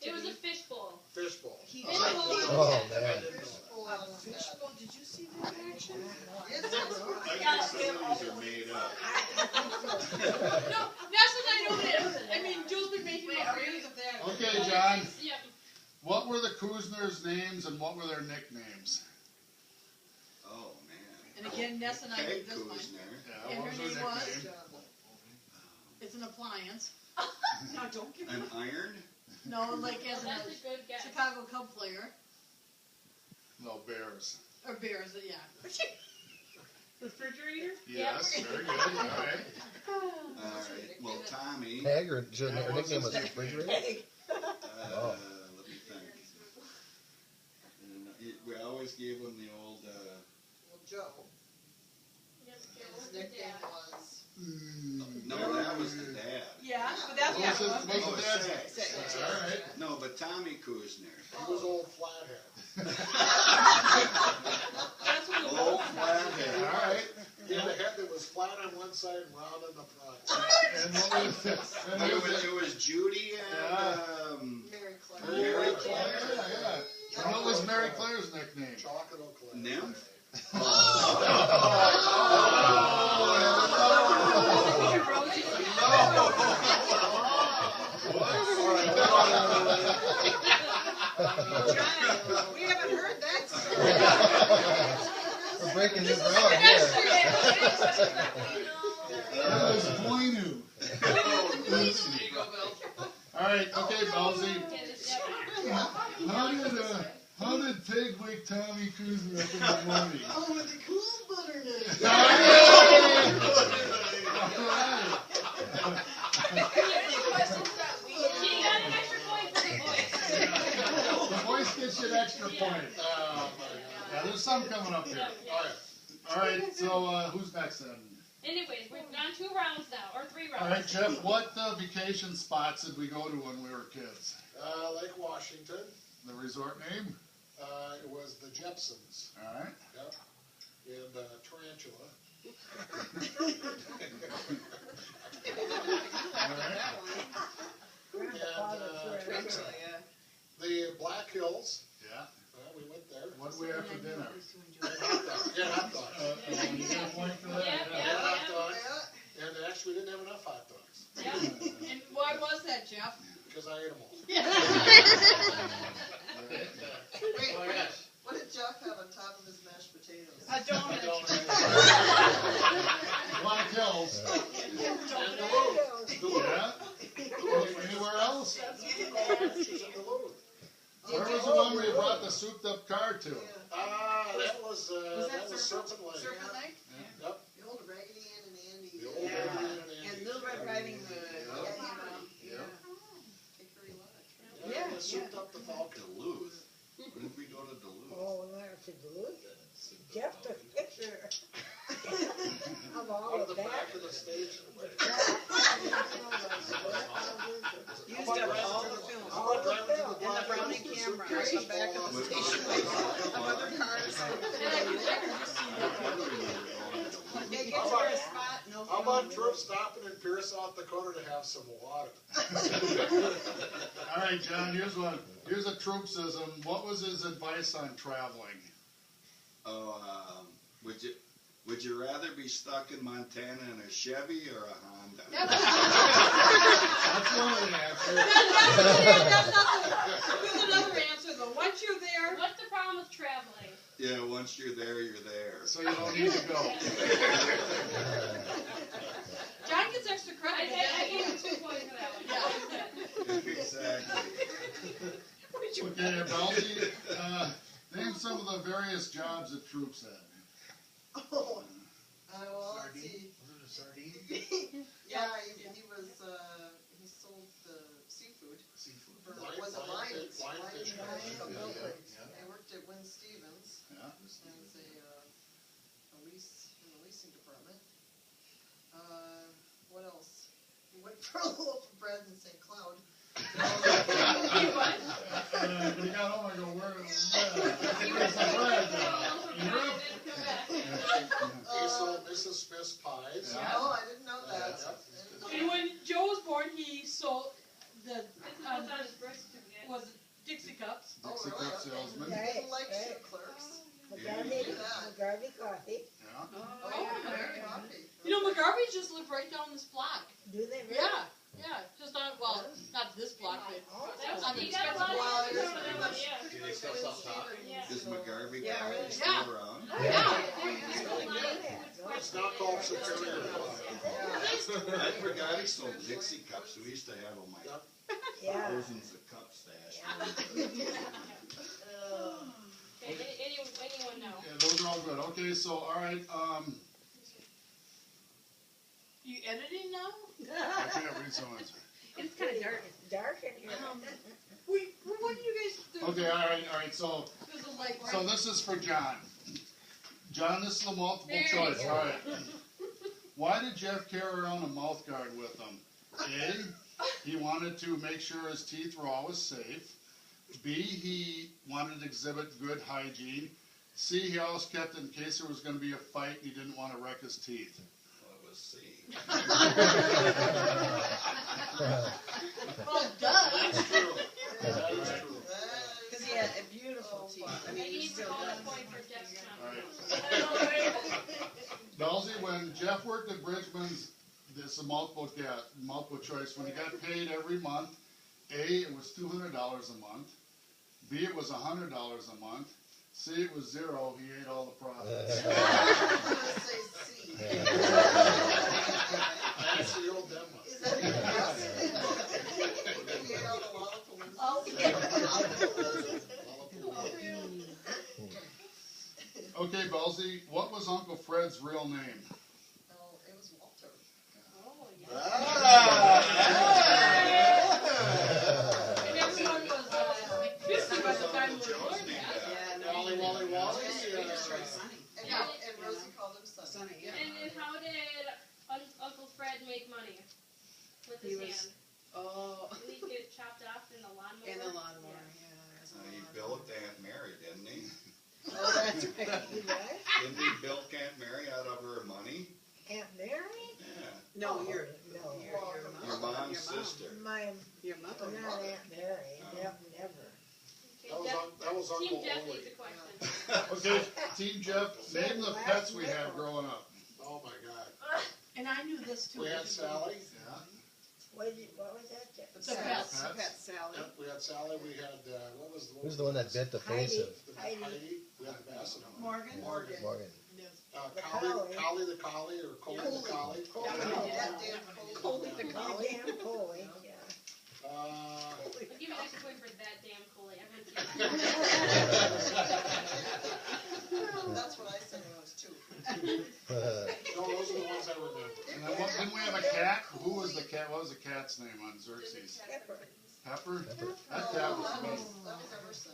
It was a fishbowl. Fishbowl. Oh, man. Fishbowl, did you see that action? I think some of these are made up. No, Ness and I know it is. I mean, Jules been making it. Okay, John. Yep. What were the Kuzners' names and what were their nicknames? Oh, man. And again, Ness and I Peg did this one. Kuzner. Yeah, And what her was name their was? nickname? It's an appliance. No, don't give An iron? No, like as That's a a good guess. Chicago Cub player. No, Bears. Or Bears, yeah. Refrigerator? Yes, very good. All right. Alright, well, Tommy, Peg, or her nickname was refrigerator? Oh. let me think. We always gave him the old, Well, Joe, his nickname was. no, that was the dad. Yeah, but that's What was yeah. his, Oh, what's his Sex. dad's? All right. No, but Tommy Kuzner. He was old flathead. That's what it Old was. flathead. All right. He had a head that was flat on one side and round on the front. And what was it? It was Judy and, Mary Claire. Mary Yeah, Claire. yeah. And what was Mary Claire's nickname? Chocolate Eau Claire. Nymph? We haven't heard that story. We're breaking new ground here. That was Boinu. All right, okay, Ballsy. How did Pig wake Tommy Kuzner up in the morning? Oh, with the cool butternut. All right. She got an extra point for the voice. The voice gets you an extra point. Yeah, there's some coming up here. All right, so who's next then? Anyways, we've done 2 rounds now, or 3 rounds. All right, Jeff, what vacation spots did we go to when we were kids? Lake Washington. The resort name? It was the Jepsons. All right. Yep. And Tarantula. And the Black Hills. Yeah. We went there. What did we have for dinner? Hot dogs. Yeah, hot dogs. You get a point for that? Yeah, Yeah, yeah. hot dogs. And actually, we didn't have enough hot dogs Yeah. And why was that, Jeff? because I ate them all. Wait, what did Jeff have on top of his mashed potatoes? A donut. Black Hills. Yeah. Anywhere else? Where was the one where you brought the souped up car to? That was Serpent Lake. Serpent Lake? Yep. The old Raggedy Ann and Andy. The old Raggedy Ann and Andy. And Little Red Riding Hood. Yeah. Hickory Lodge. Yeah, they souped up the Falcon. Duluth. When did we go to Duluth? Oh, we went to Duluth. Jeff took a picture of all Out of of the that. back of the stage. Used up all the film. How about driving to the And the Black Browning Hills? camera on the back of the station wagon of other cars. They get to a spot, no How about film. trip stopping in Pierce, South Dakota to have some water? All right, John, here's one. Here's a troopsism. What was his advice on traveling? Oh, would you rather be stuck in Montana in a Chevy or a Honda? That's one of the answers. There's another answer though. Once you're there, What's the problem with traveling? Yeah, once you're there, you're there. So you don't need to go. John gets extra credit. I gave him 2 points for that one. Exactly. Okay, Baldy, name some of the various jobs that troops had. Oh, well, let's see. Yeah, he was, he sold the seafood. For, was it Lions? Lionfish. I worked at Win Stevens. Yeah. As a in the leasing department. What else? He went for a loaf of bread in St. Cloud. But he got home and go, where's the bread? He sold Mrs. Smith's pies. Yeah. Oh, I didn't know that. And when Joe was born, he the, This is what's on his birth certificate. was it Dixie Cups? Dixie really? Cup Okay. salesman. You Right, didn't like right. ship clerks? McGarvey Coffee. Yeah. Oh, yeah, very coffee. You know, McGarvey's just live right down this block. Do they really? Yeah, yeah, just on, well, not this block, but That was, you got a lot Well, of there's- information on that one, yeah. Do they still sell stock? Yeah. Is McGarvey Yeah, Coffee really. still Yeah. around? yeah. There's a line with It's not called questions. Superior Coffee. I forgot he sold Dixie cups. We used to have them like Yeah. thousands of cups stashed. Okay, anyone know? Yeah, those are all good. Okay, so, all right, You editing now? I can't read some of this. It's kind of dark. It's dark in here. What do you guys do? Okay, all right, so, There's a light so right. this is for John. John, this is a multiple There you choice, go. all right. Why did Jeff carry around a mouth guard with him? A, he wanted to make sure his teeth were always safe. B, he wanted to exhibit good hygiene. C, he always kept it in case there was gonna be a fight and he didn't wanna wreck his teeth. Well, it was C. Oh, duh. That's true. That is true. Because he had a beautiful teeth. I mean, Maybe he he's still calling does. a point for Jeff's All comment. right. Belzy, when Jeff worked at Bridgman's, this is a multiple choice, when he got paid every month, A, it was $200 a month. B, it was $100 a month. C, it was zero, he ate all the profits. I'm gonna say C. That's the old demo. Is that yes? He ate all the lollipops. Oh, Okay, Belzy, what was Uncle Fred's real name? Oh, it was Walter. Oh, yeah. and everyone was, like 50 by the time we were born, yeah. Yeah, Wally, Wally, Wally. And, Yeah. and Rosie called him Sonny. Yeah. And how did Uncle Fred make money with He his was- hand? Oh, Did he get chopped off in the lawnmower? and the lawnmower, yeah. that's a He lawnmower. built Aunt Mary, didn't he? Oh, that's right. You what? Didn't he build Aunt Mary out of her money? Aunt Mary? Yeah. No, your No. Your mom's sister. My, Your mother. not Aunt Mary, never. Okay, That was Team Uncle Jeff Ole. needs a question. Okay, Team Jeff, name the pets we had growing up. Oh, my God. And I knew this too. We had Sally. Yeah. What was that? The pets. Pet Sally. Yep, we had Sally. We had, what was the one? Who's the one that bit the face of Heidi. We had the Basset. Morgan. Morgan. Morgan? Collie the Collie, or Coley the Collie. That damn cold. Coley the Oh, collie. damn Coley, yeah. I'll give you an extra point for that damn Coley. That's what I said when I was 2. No, those are the ones I remember. And then didn't we have a cat? Who was the cat? What was the cat's name on Xerxes? Pepper. Pepper? That Oh, cat was that me. was Emerson.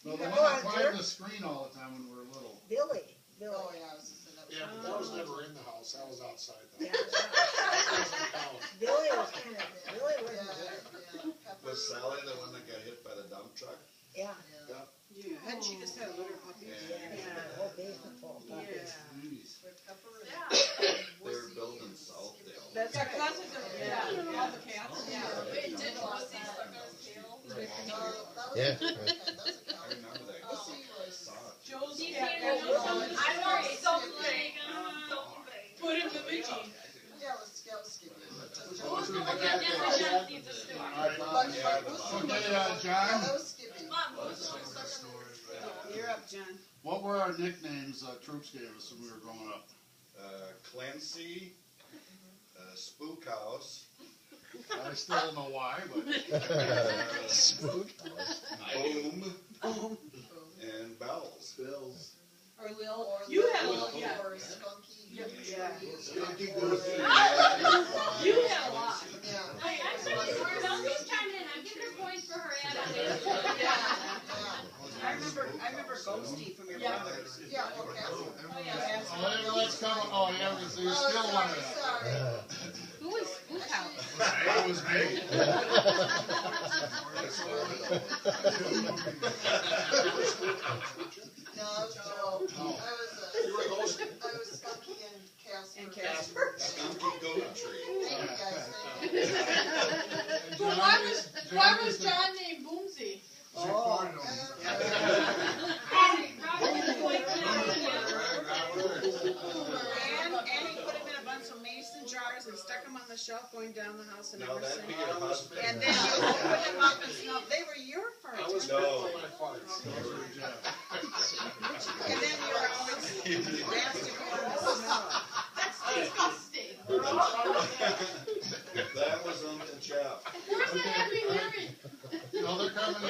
No, the one that climbed the screen all the time when we were little. Billy. Oh, yeah, I was just saying that was. Yeah, but that was never in the house. That was outside the Yeah. house. Billy was kind of, Billy Yeah, wasn't good. yeah. Pepper. Was Sally the one that got hit by the dump truck? Yeah, Yeah. Yeah, hadn't she just had a litter puppy? yeah, whole basement full of puppies. Jeez. With Pepper and Yeah. They were building Southdale. That's Yeah, right. classes are, yeah, all the cats. Yeah. It did Rosie stuck on his tail. that was Yeah. a good one. That's a I count. remember that. Rosie I was. saw it. Joe's He's cat. here, Oh, something. I want something. Put him in Mickey. Yeah, it was Scout Skippy. Oh, yeah, definitely John needs a stew. All right. But Okay, yeah, John, that was Skippy. You're up, John. what were our nicknames troops gave us when we were growing up? Clancy, Spook House, I still don't know why, but Spook. Boom, and Bells. Bills. Or Lil. Or You Lil, had a lot, yeah. Or Skunky. Yeah. Skunky Goofy. You had a lot. Yeah. Hey, actually, Chelsea's chiming in. I'm giving her points for her attitude. I remember Ghosty from your Yeah. brothers. Yeah, okay. Oh, yeah. oh, let's come. Oh, yeah, so you still one of that. Sorry. Who is Spook House? That was me. No, I was Joe. You were Ghost. I was Skunky and Casper. And Casper. Skunky Goat Tree. Thank you guys. Thank you. And But John, why yourself going down the house and No, never that'd saying? be your husband. And then you open them up and smell, they were your I farts. was No. good for my farts. And then you were always nasty for them to smell. That's disgusting. That was Uncle Jeff. Where's the happy hearing? No, they're coming in.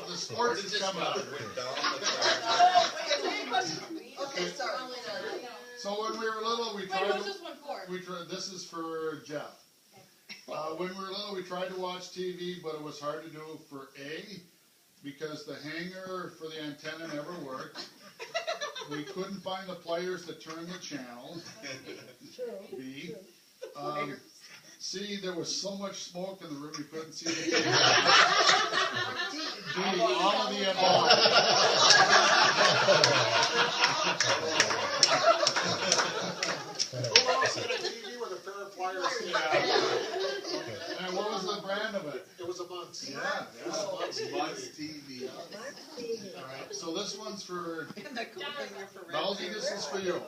The sports is coming up. Went down the track. Okay, sorry. So when we were little, we Wait, tried what's to, this one for? this is for Jeff. When we were little, we tried to watch TV, but it was hard to do for A, because the hanger for the antenna never worked. We couldn't find the players to turn the channel. B. C, there was so much smoke in the room you couldn't see the TV. D, all of the above. Who else had a TV with a pair of pliers? And what was the brand of it? It was a Muntz. Yeah. Muntz TV. All right, so this one's for And the cool finger for red. Belzy, this is for you.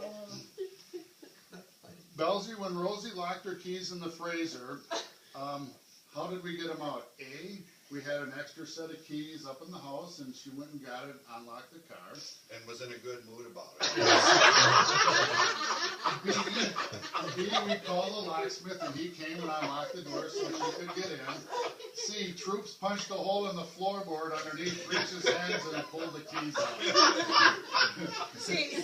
Belzy, when Rosie locked her keys in the freezer, how did we get them out? A, we had an extra set of keys up in the house, and she went and got it, unlocked the car. And was in a good mood about it. B, we called the locksmith, and he came and unlocked the door so she could get in. C, Troops punched a hole in the floorboard underneath Rich's hands and pulled the keys out. See,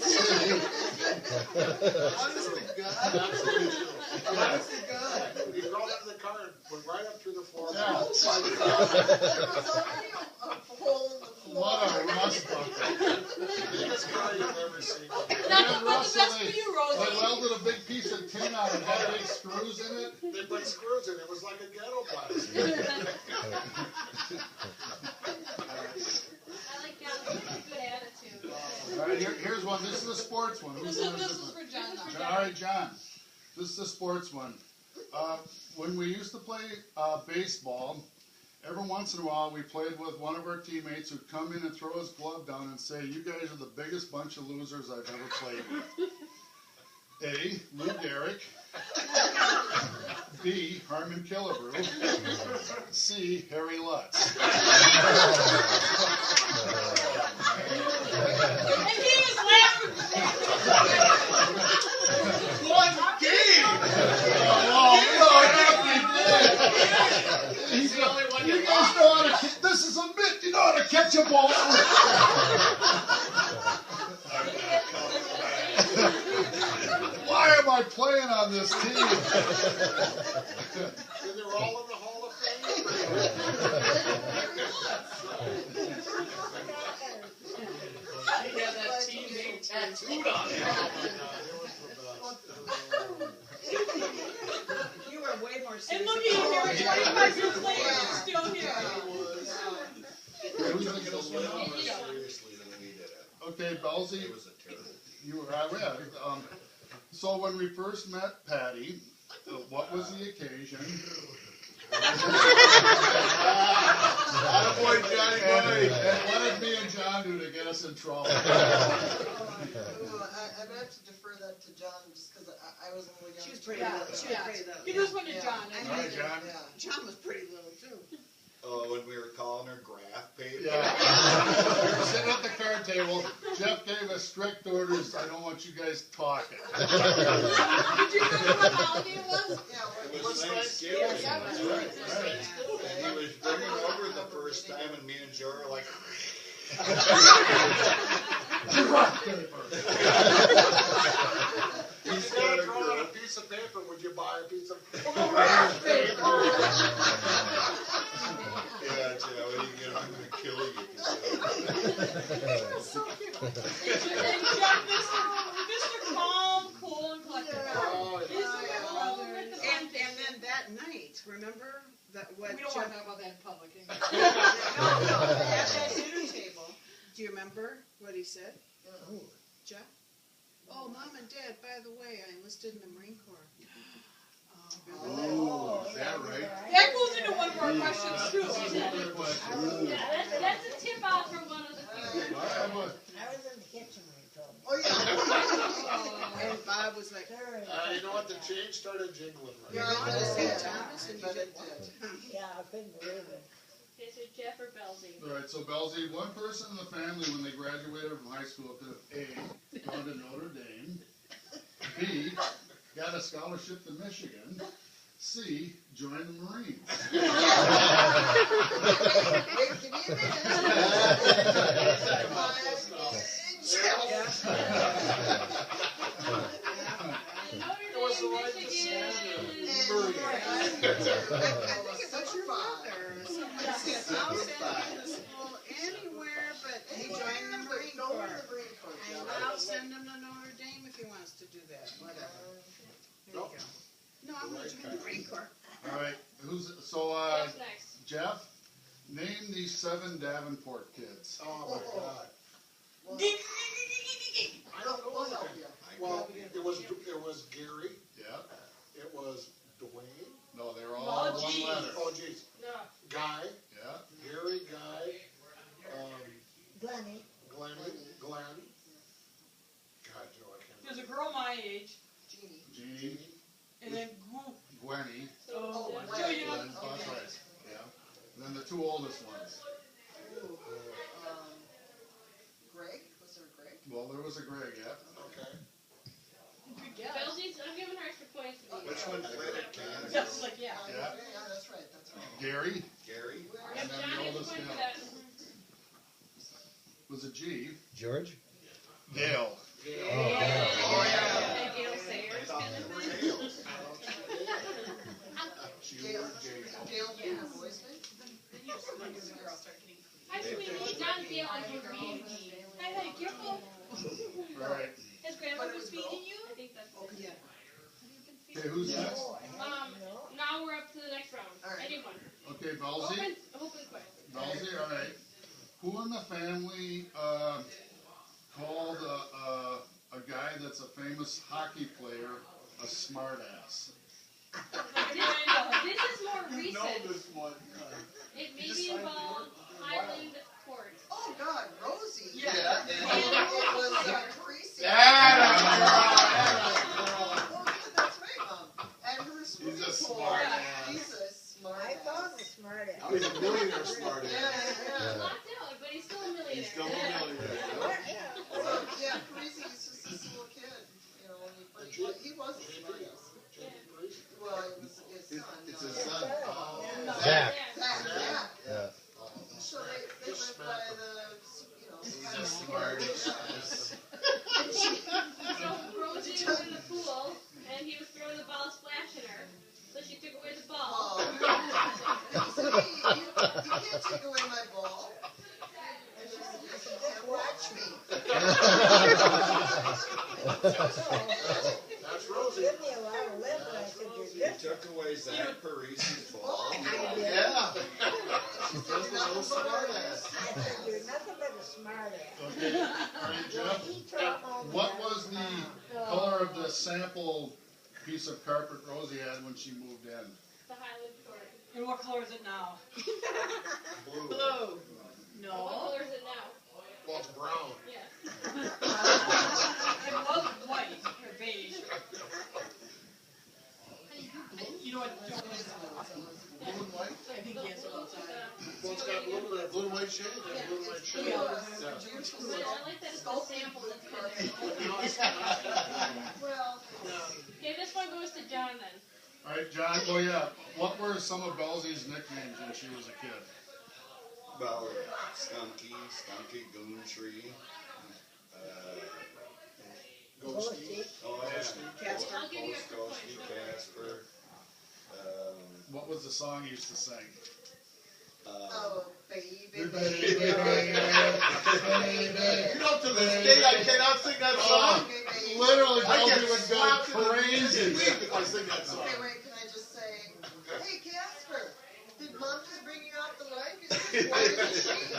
Honest to God. Absolutely true. Honest to God. He crawled into the car and went right up through the floor. Yeah. There was already a hole in the floor. What a rust bucket. Biggest car you've ever seen. Not the best for you, They Rosie. welded a big piece of tin on it, had big screws in it. They put screws in it. It was like a ghetto blast. I like John, he has a good attitude. All right, here's one. This is a sports one. This is for John. All right, John. This is a sports one. When we used to play baseball, every once in a while we played with one of our teammates who'd come in and throw his glove down and say, "You guys are the biggest bunch of losers I've ever played with." A, Lou Gehrig. B, Harmon Killebrew. C, Harry Lutz. And he was laughing. One game! He's the only one you guys know how to. This is a myth. You know how to catch a ball. Why am I playing on this team? And they were all in the Hall of Fame. He had that team name tattooed on him. you were way more And serious. look at you, here, 25 years later, you're still here. Who's gonna get this one out? Seriously, than we did it. Okay, Belzy, It was a terrible. you were right. So when we first met Patty, what was the occasion? Attaboy, Johnny boy. And what did me and John do to get us in trouble? I'm gonna have to defer that to John just because I was a little young. She was pretty Yeah, little. She was yeah. pretty little. You just went to Yeah. John. I and- All right, John. Yeah. John was pretty little too. Oh, when we were calling her graph paper. Yeah. We were sitting at the card table. Jeff gave us strict orders. I don't want you guys talking. Did you remember what holiday it was? Yeah, It was Thanksgiving. Yeah, That's right. And he was bringing over the first time, and me and Joe were like, He's got to draw on a piece of paper. Would you buy a piece of paper? yeah, Joe, when you get, I'm going to kill you. And Jeff, Mr. Calm, cool, and collected. Oh, yeah. He's like a brother. And then that night, remember that what We don't want to talk about that in public. No, at that dinner table, do you remember what he said? Jeff? Oh, Mom and Dad, by the way, I enlisted in the Marine Corps. Oh, is that right? That goes into one of our questions too. Yeah, that's a tip off for one of the people. I was in the kitchen when you told me. Oh, yeah. And Bob was like, You know what, the change started jingling right you're now. going to St. Thomas, and you But did it what? Yeah, I couldn't believe it. Okay, so Jeff or Belzy? Alright, so Belzy, one person in the family when they graduated from high school could have A, gone to Notre Dame, B, got a scholarship to Michigan, C, joined the Marines. Wait, give me a It was the right decision. But your father, someone said, I'll send him to school anywhere, but he joined the Marine Corps. And I'll send him to Notre Dame if he wants to do that, whatever. There you go. No, I'm gonna join the Marine Corps. Alright, What's next? Jeff, name these 7 Davenport kids. Oh my God. Well, I don't know. we'll help you. Well, it was Gary, Yeah, it was Dwayne, no, they're all Oh, one geez. letter. oh geez, No. Guy, Yeah, Gary, Guy, Glenny, Glenn. God, Joe, I can't. There's a girl my age, Jeannie. Jeannie, and then Gwenny, oh, Glenn. Julia. Glenn, that's right, yeah. And then the 2 oldest ones. Ooh, Greg, was there a Greg? Well, there was a Greg, yeah. Okay. Good guess. Belzy's, I'm giving her extra points to these. Which one played it, Ken? Just like yeah. Yeah. Yeah, that's right, that's right. Gary Gary? Yep, And then the John gets a oldest point for gal. that. was a G. George? Gail. Oh, yeah. Oh, yeah. And Gail Sayers kind of thing. Gail, Gail being a boy's name? Hi, sweetie. John's Gail and you're me. Hey, hey, careful. Alright, Has grandmother feeding you? I think that's it. Yeah. okay, who's next? boy, Now we're up to the next round. All right. Anyone. Okay, Belzy. Open quick. Belzy, alright. Who in the family, called a guy that's a famous hockey player a smartass? This is more You know recent. this one. It You maybe just signed the involved order. Highland Court. Oh, God, Rosie. Yeah. And it was Parisi. Yeah, that's Oh, yeah, that's right, Mom. And her swimming He's a pool. smart Yeah, ass. He's a smart I ass. thought it was smart. Now he's a millionaire smart Yeah, ass. yeah. Locked out, but he's still a millionaire. He's still a millionaire. So, yeah, Parisi is just this little kid, you know, but he was a smart ass. Well, it was his son. It's not- his son. Oh. Zach. Zach, yeah. Yeah. So they lived by the, you know. He's kind a of- smart ass. So Rosie was in the pool, and he was throwing the ball, splashing her. So she took away the ball. Oh. See, you can't take away my ball. And she said, "Yes, you can. Watch me." That's Rosie. Give me a lot of lip, and I said, you're You different. took away Zach Parisi's ball. Yeah. She's just a little smart ass. I said, you're nothing but a smart ass. Okay, alright, Jeff. He taught home What that. was the color of the sample piece of carpet Rosie had when she moved in? The Highland Court. And what color is it now? Blue. Blue. What No. color is it now? Well, it's brown. Yes. It was white or beige. You know what? Joe is? Blue and white. I think he has it outside. Well, it's got a little bit of blue and white shade. Yeah, blue and white shade. Yeah. But I like that it's the sample that's good. Well, Okay, this one goes to John then. Alright, John, oh yeah, what were some of Belzy's nicknames when she was a kid? Well, Skunky, Goon Tree. Ghosty. Oh, yeah. Casper. I'll give you extra points. Ghosty, Casper. What was the song you used to sing? oh, baby, Baby, baby, baby, You know, to this day, I cannot sing that song. baby. Literally, I Belzy get would go slapped in the crazy. week if I sing that song. Okay, wait, can I just say, hey, Casper, did Mom just bring you off the line? 'Cause she's wearing the sheet.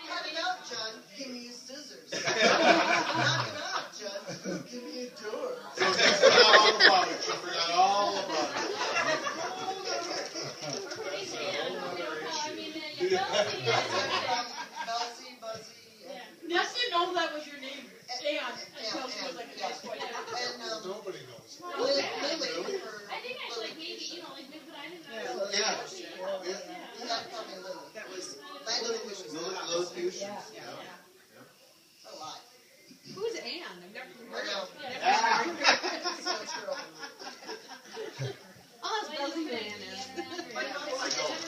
Cut it out, John. Give me your scissors. Knock it off, John. Give me a door. So she forgot all about it. She forgot all about it. Buzzy, Nestor know that was your name. and Chelsea was like a nice boy. And, Nobody knows. Lily for. I think I like maybe, but I didn't know. Yeah. You gotta call me Lily. That was, Lily was Little fusion. Yeah. a lot. Who's Ann? I've never I heard know. of. So true. Oh, that's Belly Man is. My mom's going to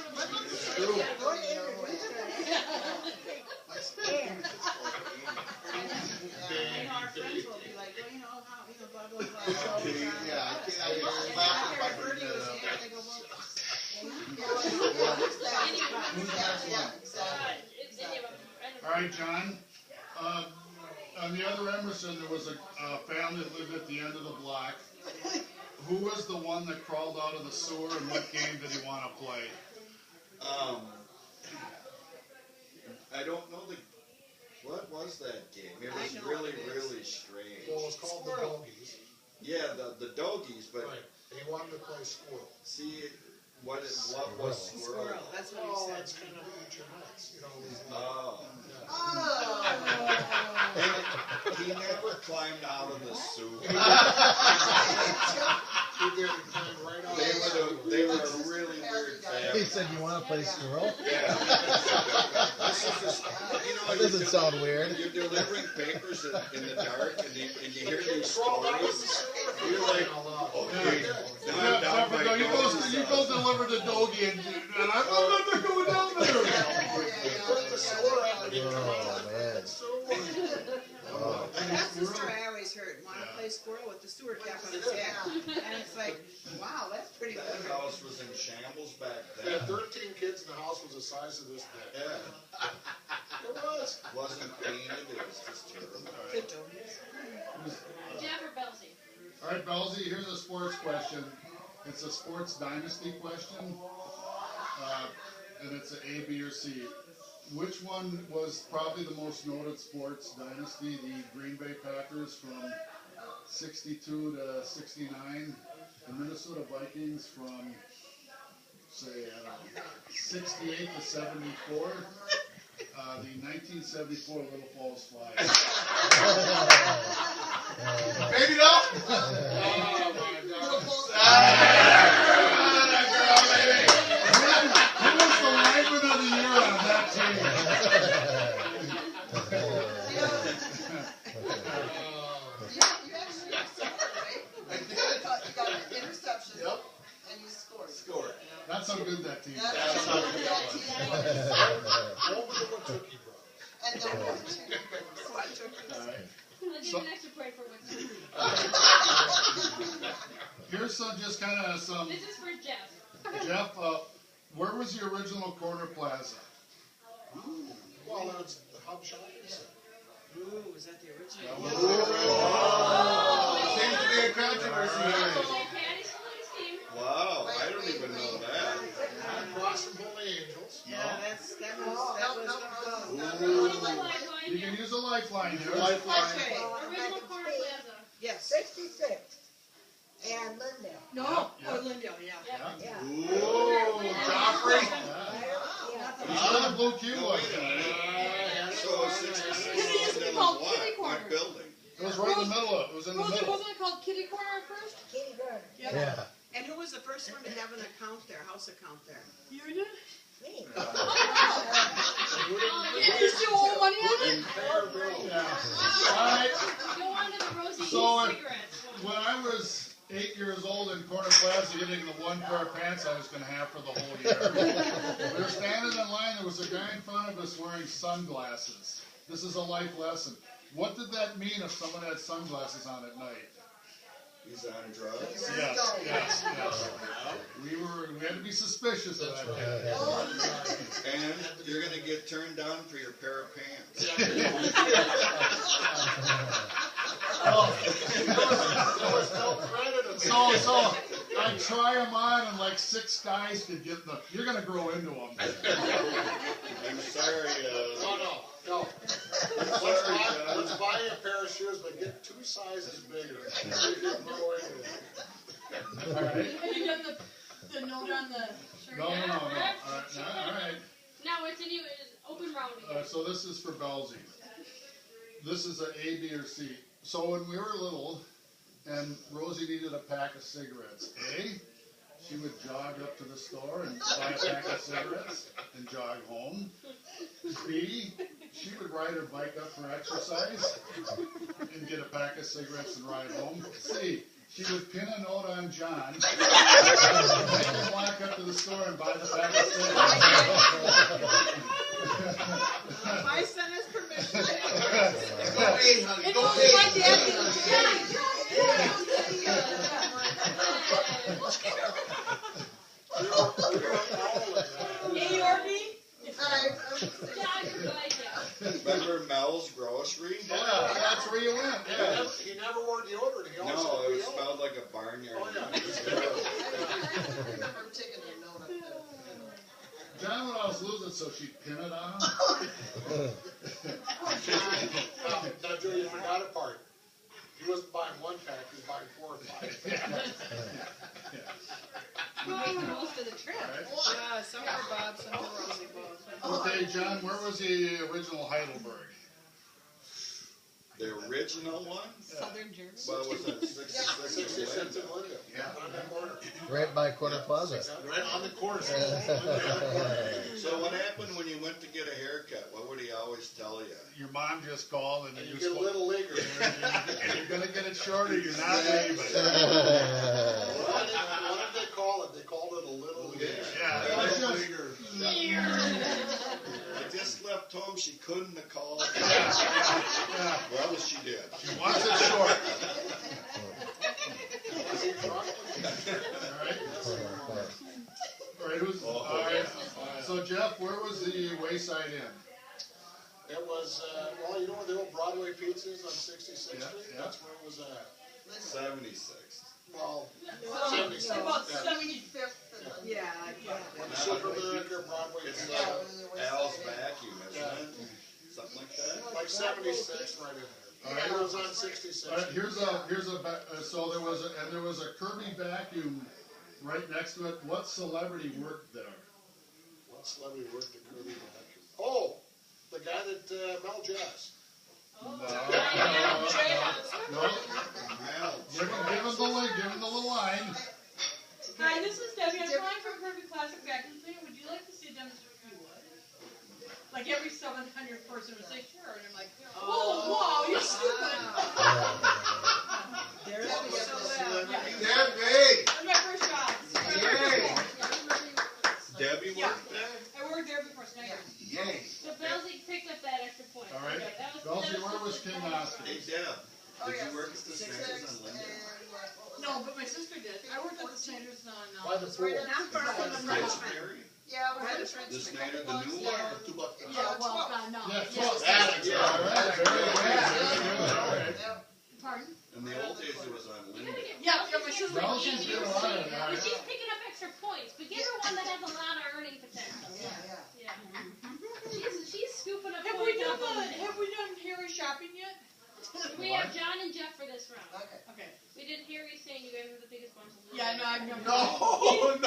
our friends will be like, well, how, blah, blah, blah. Yeah, I was laughing about bringing that up. They go, well, All right, John. On the other Emerson, there was a family that lived at the end of the block. Who was the one that crawled out of the sewer, and what game did he want to play? I don't know what was that game? It I was know really, what it is. really strange. Well, it's called the Dogies. Yeah, the Dogies, but Right. He wanted to play squirrel. see, what was squirrel? squirrel, that's what Oh, he that's said. kind of eat your nuts, these Oh. Oh. He never climbed out of the sewer. He did, he climbed right out. They were a really weird He family. said, "You want to play squirrel?" Yeah. That doesn't sound weird. You're delivering papers in the dark, and you hear these stories. You're like, okay, now I'm down by You go deliver the doggy, and I'm not going down there. Oh man. Oh. That's the story I always heard. Want to play squirrel with the sewer cap on his head. And it's like, wow, that's pretty that good. house was in shambles back They had then. 13 kids, and the house was the size of this bed. Yeah, It was. wasn't painted, it was just terrible. Jeff or Belsey? All right, Belzy, here's a sports question. It's a sports dynasty question, and it's an A, B, or C. Which one was probably the most noted sports dynasty? The Green Bay Packers from 62 to 69, the Minnesota Vikings from, say, 68 to 74, the 1974 Little Falls Flyers. Maybe not. Oh, my God. Who was the lineman of the year on that team? You actually scored, right? You got an interception. Yep. And you scored. Score. That's how good that team is. That's how good that team was. Nobody but Tookie Bros. And no one to. All right. I'll give you an extra point for what's Here's some, just kind of some, This is for Jeff. Jeff, where was the original Corner Plaza? Well, that's the Hub Shopping Center. Ooh, was that the original? Seems to be a controversy here. St. Patty's Police Team. Wow, I don't even know that. Across from Holy Angels. Yeah, that was You can use a lifeline here. Okay, Original Corner Plaza. yes. 66. And Linda. No, oh, Lindale, yeah. Yeah. Ooh, Joffrey. Yeah. Ah, the blue cube was So 66 It used to be was called what? Kitty Corner. What building? It was right in the middle of it. It was in the Rosie, middle. wasn't it called Kitty Corner at first? Kitty Gardner. Yep. Yeah. And who was the first one to have an account there, house account there? You did? Me. You still owe money on it? Yeah. All right. Go on to the Rosie So, cigarettes. when I was 8 years old in Corner Plaza getting the one pair of pants I was going to have for the whole year, we were standing in line. There was a guy in front of us wearing sunglasses. This is a life lesson. What did that mean if someone had sunglasses on at night? He's on drugs. Yes. We had to be suspicious of that guy. And you're going to get turned down for your pair of pants. So I try them on, and like 6 guys could get the. You're gonna grow into them. I'm sorry. No. Sorry, John. Let's buy a pair of shoes, but get 2 sizes bigger. So you can grow into it. All right. Have you done the note on the shirt? No. All right. Now it's open round again. So this is for Belzy. this is a A, B, or C. So when we were little, and Rosie needed a pack of cigarettes, A, she would jog up to the store and buy a pack of cigarettes and jog home. B, she would ride her bike up for exercise and get a pack of cigarettes and ride home. C, she would pin a note on John, make him walk up to the store and buy the pack of cigarettes. My son has permission. Go away, honey, It go was away. my dad. A or B? Remember Mel's Grocery? Yeah, that's where you went, yeah. He never wore deodorant, he always No, had it deodorant. smelled like a barnyard. Oh, yeah. I remember taking a note up there. John would always lose it, so she'd pin it on him. Now, Joe, you forgot a part. He wasn't buying one pack, he was buying 4 or 5. You make the most of the trip. Yeah, some for Bob, some for Rosie both. Okay, John, where was the original Heidelberg? The original one? Southern Germany. Well, was it 66 66 or in Linda. Yeah. On that corner. Right by Corner Plaza. Right on the corner. So what happened when you went to get a haircut? What would he always tell you? Your mom just called and And you you just get a little leaguer. and you're gonna get it shorter, you're not leaving. What did they call it? They called it a little leaguer. Yeah, it's just, I just left home, she couldn't have called. yeah, Well, she did. she wants it short. Was he drunk? Alright? Alright, who's, alright, so Jeff, where was the Wayside Inn? It was, well, you know where the old Broadway Pizza is on 66th Street? yeah. That's where it was at. 76. Well, About 76th. 75th. Yeah, When Super America, Broadway It's Pizza. Al's Vacuum, isn't it? Something like that? Like 76 right in there. Alright. It was on 66th. Alright, so there was a Kirby vacuum right next to it. What celebrity worked there? What celebrity worked at Kirby Vacuum? Oh, the guy that, Mel Jazz. No, Well, give him the little line. Hi, this is Debbie. I'm calling from Perfect Classic Vacuum Cleaner. Would you like to see a demonstration? You would. Like every 700 person would say sure, and I'm like, oh wow, you're stupid. there's the Debbie! That's my first job. Yay! Debbie Yeah. worked there? I worked there before Snyder. Yay! So Belzy picked up that extra point. All right. Okay, that was- Belzy, that was where was just King a- Oscar? Hey, Deb, did you work at the Snickers on Linden? No, but my sister did. I worked at the Snyder's on. By the pool. Not far from the French Frenchman. Mary? Yeah, we're at the The Frenchman. Snyder, the new one, or $2? Yeah, well, no. Yeah, Yeah. 12. That's All right, very good, very good, all right. Pardon? In the old days, it was on Linden. Yeah, my sister. Well, she's doing a lot of that. But she's picking up extra points, but give her one that has a lot of earning potential. Yeah. Yeah. She's scooping up Have we points done off of have we done Harry shopping yet? We have John and Jeff for this round. Okay. Okay. We did Harry saying you guys are the biggest bunch of losers. Yeah, no, I've never. No,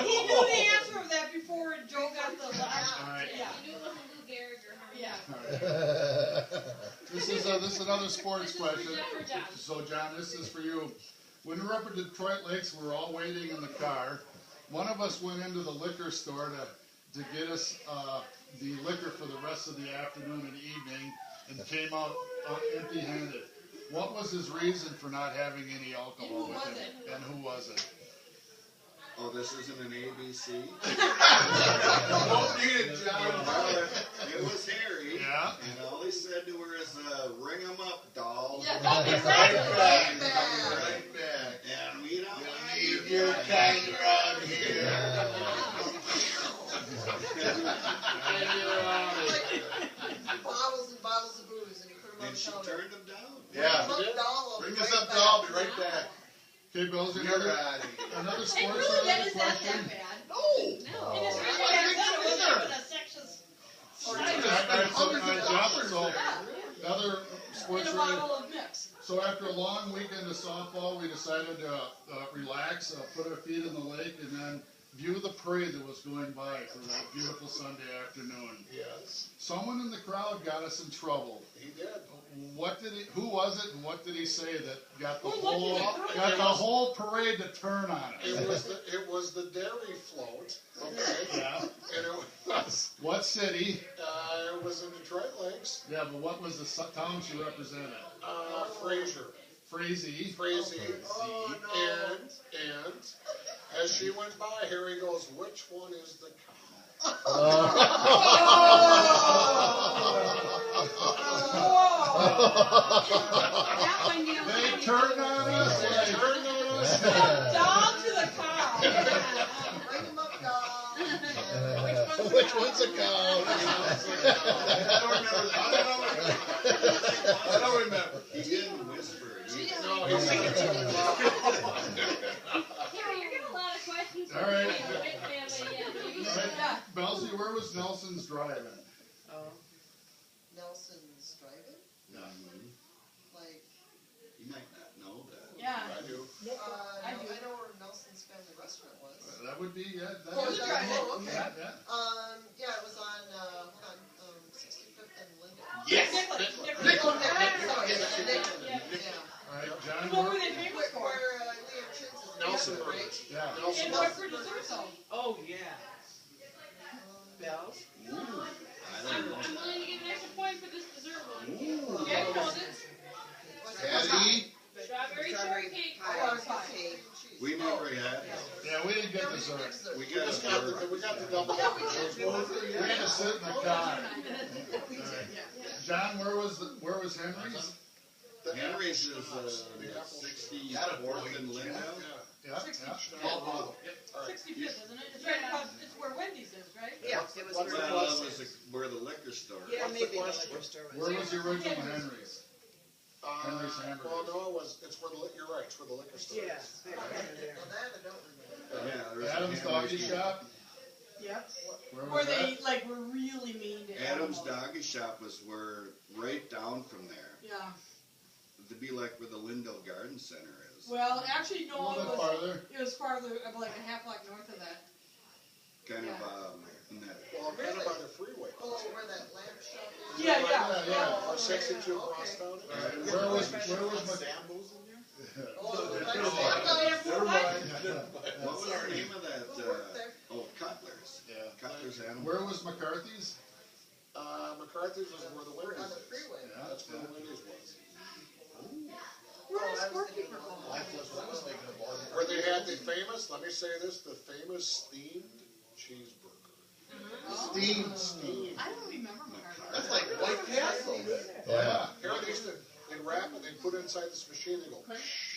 He knew the answer of that before Joe got the last. All right. Yeah. You knew it wasn't Lou Gehrig or Harry. Yeah. This is another sports This is for question. Jeff or John. So John, this is for you. When we were up at Detroit Lakes, we were all waiting in the car. One of us went into the liquor store to get us the liquor for the rest of the afternoon and evening, and came out empty-handed. What was his reason for not having any alcohol And who with was him? it? And who was it? Oh, this isn't an ABC? Don't need it, John. Well, it was Harry. Yeah. And all he said to her is, ring 'em up, doll. Yeah. Right back. Right back. And we don't want Leave you your guys. kind around here. Bottles and bottles of booze, and he put them on And the she counter. turned him down. Yeah. Look, doll, I'll Bring be this right up, back. doll, be right back. Okay, Bill's You're another out of here. another It sports really related is not question. that bad. No. No. It is really I that think bad. so. With a sexist. All right, so, Jeff, so another In sports a related. bottle of mix. So after a long weekend of softball, we decided to relax, put our feet in the lake, and then view the parade that was going by for that beautiful Sunday afternoon. Yes, Someone in the crowd got us in trouble. he did. who was it and what did he say that got the We're looking at whole parade to turn on It us? was the dairy float, okay? Yeah. And it was, What city? it was in Detroit Lakes, Yeah, but what was the town she represented? Fraser. Frazee. Crazy. Oh, no. And as she went by, Harry goes, which one is the cow? That one, you know. They turned on us. They turned on us. Down to the cow. Bring him up, dog. Which one's a cow? I don't remember. He didn't whisper. No, he said it to me. Harry, you're getting a lot of questions from All right. the Witt family. Yeah. Belzy, where was Nelson's driving? Nelson's driving? Like, You might not know that. Yeah. I do. I do. I know where Nelson's family restaurant was. That would be, yeah. That Oh, is is that- right. oh, okay. Yeah, yeah. Yeah, it was on 65th and Linden. Yes. Nicholas. Oh, Nicholas, sorry, Nicholas. Yeah. All right, John. What were they famous for? Where Liam Chins is. Nelson right? Burgers. Yeah. Nelson And Burgers. what for dessert though? Oh, yeah. Bells? Ooh, I I'm don't know. willing to give an extra point for this dessert one. Ooh. Yeah, you know this. Patty? Strawberry shortcake. Oh, pie. We never had. Yeah, we didn't get dessert. We We got just a got bird. we got the double. We had to sit in the car. John, where was Henry's? Henry's is 64th and Lindell. Yeah, yeah. 65th, isn't it? It's right across, it's where Wendy's is, right? Yeah, it was. What's where- Well, that was where the liquor store is. Yeah, What's the maybe the question? liquor store was. Where was the original Henry's? Henry's Hamburgers. Well, no, it's where you're right, it's where the liquor store Yeah, is. there. Well, that I don't remember. Yeah, there was a Adam's Henry's Doggy here. Shop? Yep. Where Where was they that? like were really mean to Adam's animals. Doggy Shop was where, right down from there. Yeah. To be like where the Lindell Garden Center is. Well, actually, A no, little it bit was, farther. it was farther, like a half block north of that. Kind yeah. of, in that. Well, kind of by the freeway. Oh, where that lamp shop is? Yeah, Yeah, yeah. Or 62 across town. Where was Oh, Never mind. What was the name of that, Who worked there? Cutler's? Yeah. Cutler's Animal. Where was McCarthy's? McCarthy's was where the We're Wendy's on the is. freeway. Yeah, That's where yeah. the Wendy's was. Where Oh, does I was scorekeeper thinking go? Where they had the famous, let me say this, the famous steamed cheeseburger. Steam. Steamed. I don't remember McCarthy. That's like White Castle. Yeah. Here they used to, they'd wrap it, they'd put it inside this machine, they go,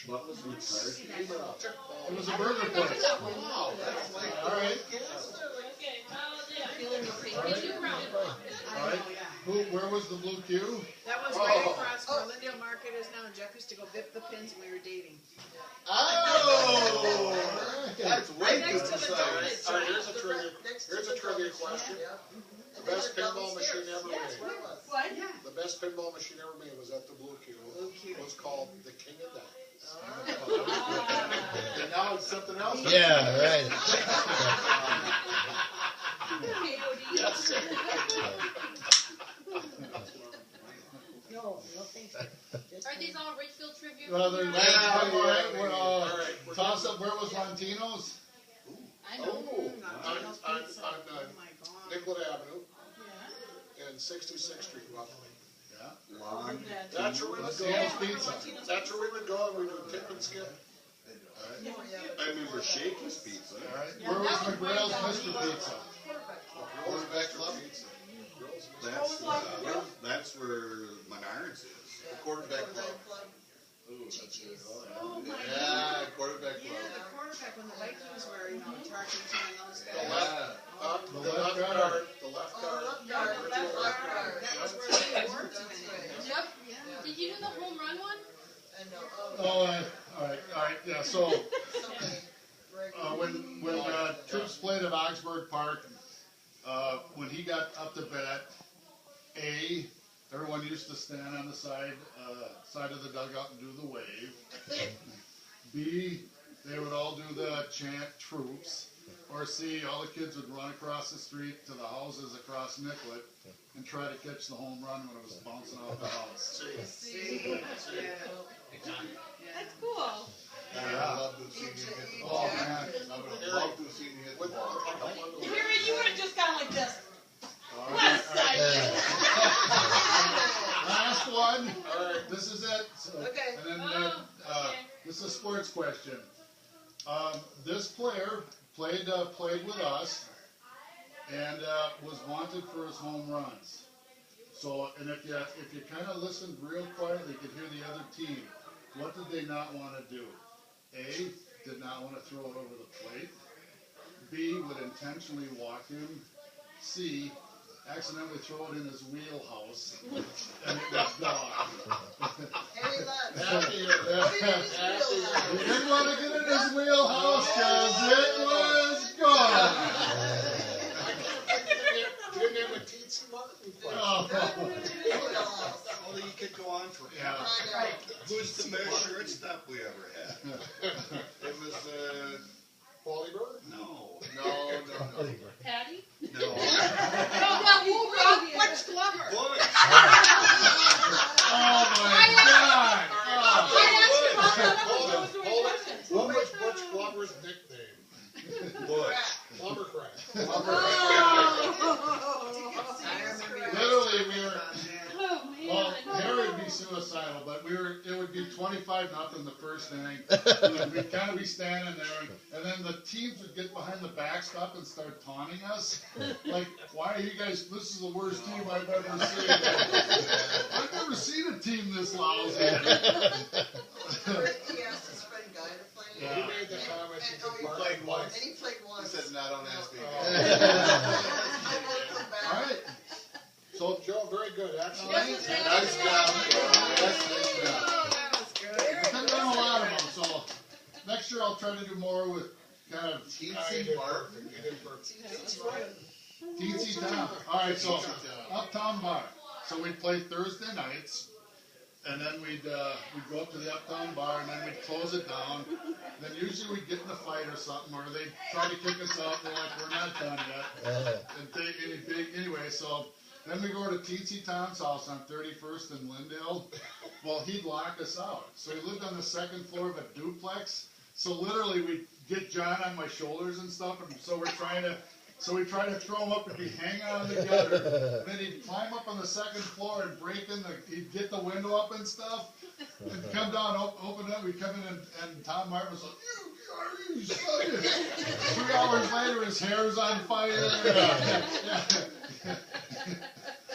What was McCarthy? steam it up. It was a burger place. Wow, that's like All right. Okay, how about this? All right. New round. All right. Oh, yeah. Where was the Blue Q? That was right across where Lindale Market is now, and Jeff used to go bip the pins when we were dating. Oh! That's way Right too next to the precise. donuts. All right, here's a trivia question. The best pinball machine ever Yes, made. where it was. What? Yeah. The best pinball machine ever made was at the Blue Q. Blue Q. It was called the King of Dimes. And now it's something else. Yeah, right. Yes. No, no thanks. Are these all Richfield trivia? Well, from there's your Yeah, one more. All right, we're Toss up. Where was Montino's? I know. Oh, Domino's on Pizza. Oh my God. Nicollet Avenue Yeah. and 66th Street, roughly. Yeah. Long. That's where we would go. Montino's Pizza. That's where we would go, and we would tip and skip. I remember Shakey's Pizza. All right. Where was McGrail's Mr. Pizza? Quarterback club. That's where Menards is. Quarterback club. Ooh, that's good. Yeah, quarterback Yeah, club. the quarterback when the Vikings were, Tarkington and those guys. Yeah. Up, The the left left guard. guard, the left guard. Yeah, the left guard. That was where they worked. Yep. Did you do the home run one? And, Oh, all right, yeah. So when Troops played at Augsburg Park, when he got up to bat, everyone used to stand on the side of the dugout and do the wave. B, they would all do the chant Troops. Or C, all the kids would run across the street to the houses across Nicollet and try to catch the home run when it was bouncing off the house. See, this is it. So, Okay. And then, Okay. this is a sports question. This player played with us and was wanted for his home runs. So, and if you kind of listened real quietly, you could hear the other team. What did they not want to do? A, did not want to throw it over the plate. B, would intentionally walk him. C, accidentally throw it in his wheelhouse, and it was gone. Harry left. Happy What did he do? He didn't want to get in his wheelhouse because it was gone. I can't believe you didn't have a Teensy Martin question. Although you could go on forever. Yeah. Right. Who's the best shortstop we ever had? It was, Wally Bird? no. Patty? No. No, what's Glover? Bush. Oh my God! Hold it. What was Butch Glover's nickname? Bush. Lumber Crack. Literally, we were. Oh, Well, man. Harry would be suicidal, but it would be 25-0 the first inning. And we'd kind of be standing there, and then the teams would get behind the backstop and start taunting us. Like, why are you guys, this is the worst team I've ever seen. I've never seen a team this lousy. He asked his friend Guy to play. He Yeah. made the comment. And, He oh, he played once. And he played He once. said, no, don't ask me All again. right. So, Joe, very good. Excellent. Yes, yes, Nice job, Joe. Yes, nice job. I've been doing a lot of them, so next year I'll try to do more with kind of Teensy Martin. teensy town. Alright, so Uptown Bar. So we'd play Thursday nights, and then we'd go up to the Uptown Bar, and then we'd close it down. Then usually we'd get in a fight or something, or they'd try to kick us out. They're like, we're not done yet. And anyway, so then we go to Teensy Town's house on 31st and Lindale. Well, he'd lock us out. So he lived on the second floor of a duplex. So literally we'd get John on my shoulders and stuff, and so we try to throw him up and he'd hang on the gutter. And then he'd climb up on the second floor and he'd get the window up and stuff. And come down, open it, we'd come in and Tom Martin was like, you son of a-" 3 hours later his hair's on fire.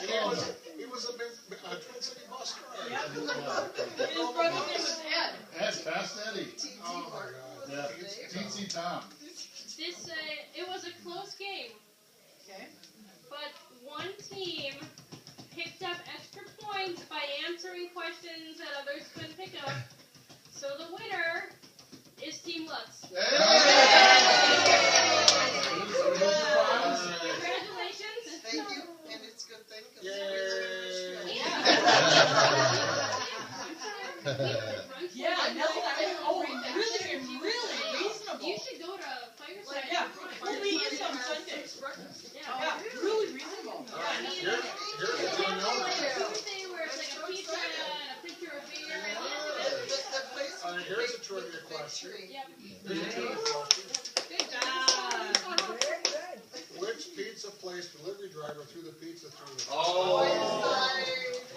He was a Twin City Buster. Yep. His brother's name was Ed. Ed, Fast Eddie. Oh my God. Yeah, Teensy Tom. This, it was a close game, Okay. but one team picked up extra points by answering questions that others couldn't pick up. So the winner is Team Lutz. Congratulations. Thank you, and it's a good thing, because Yay. Yeah, no, really reasonable. You should go to Fireside. Yeah, we'll meet you some Sunday. Yeah, really reasonable. I mean, Here's Tuesday where it's like a pizza and a picture of beer. The place. here's a trivia question. Yep. Here's a trivia question. Good job. Very good. Which pizza place delivery driver threw the pizza through the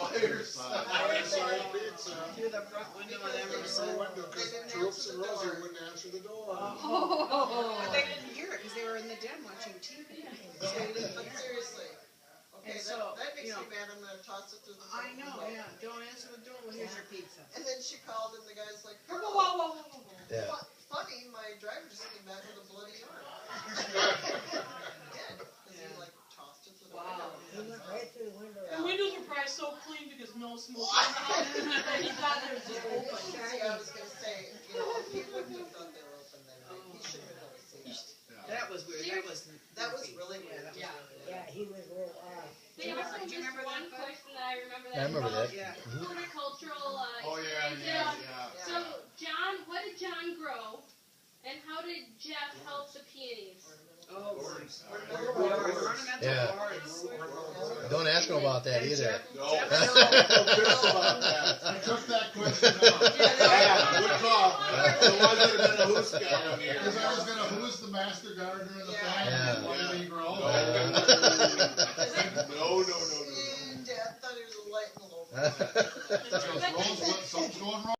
Fireside. Fireside Pizza? Through the front window and Through the everything. window, because Troops and Rosie wouldn't answer the door. But they didn't hear it because they were in the den watching TV. So they didn't But hear it. seriously, okay, And so, that makes you know, me mad, I'm gonna toss it through the. I know, yeah. Don't answer the door. Well, here's your pizza. And then she called and the guy's like, Whoa, "Oh, whoa, whoa, whoa, whoa. Yeah. funny, my driver just came back with a bloody arm." Yeah, because he like tossed it to the Wow. He window. went right through the window. The windows were probably so clean because no smoke in the house. And he thought there was just open. See, I was gonna say, you know, if he wouldn't have thought they were open, then he should have been able to see that. That was weird. That was really Yeah, weird. that was Yeah. really weird. Yeah, he was real off. They also Do you just remember one that, Bud? question that I remember I remember that. Yeah. horticultural Oh, yeah, experiences. yeah. So, John, what did John grow? And how did Jeff help the peonies? Oh, Ornamental Yeah. boards. Don't ask him about that either. No. I took that question out. Yeah, good call. The one that have been a who's guy on here. Because I was gonna, who's the master gardener in the Yeah. family? Yeah. What did he grow? No. See, Dad thought he was lighting a loaf Because Rose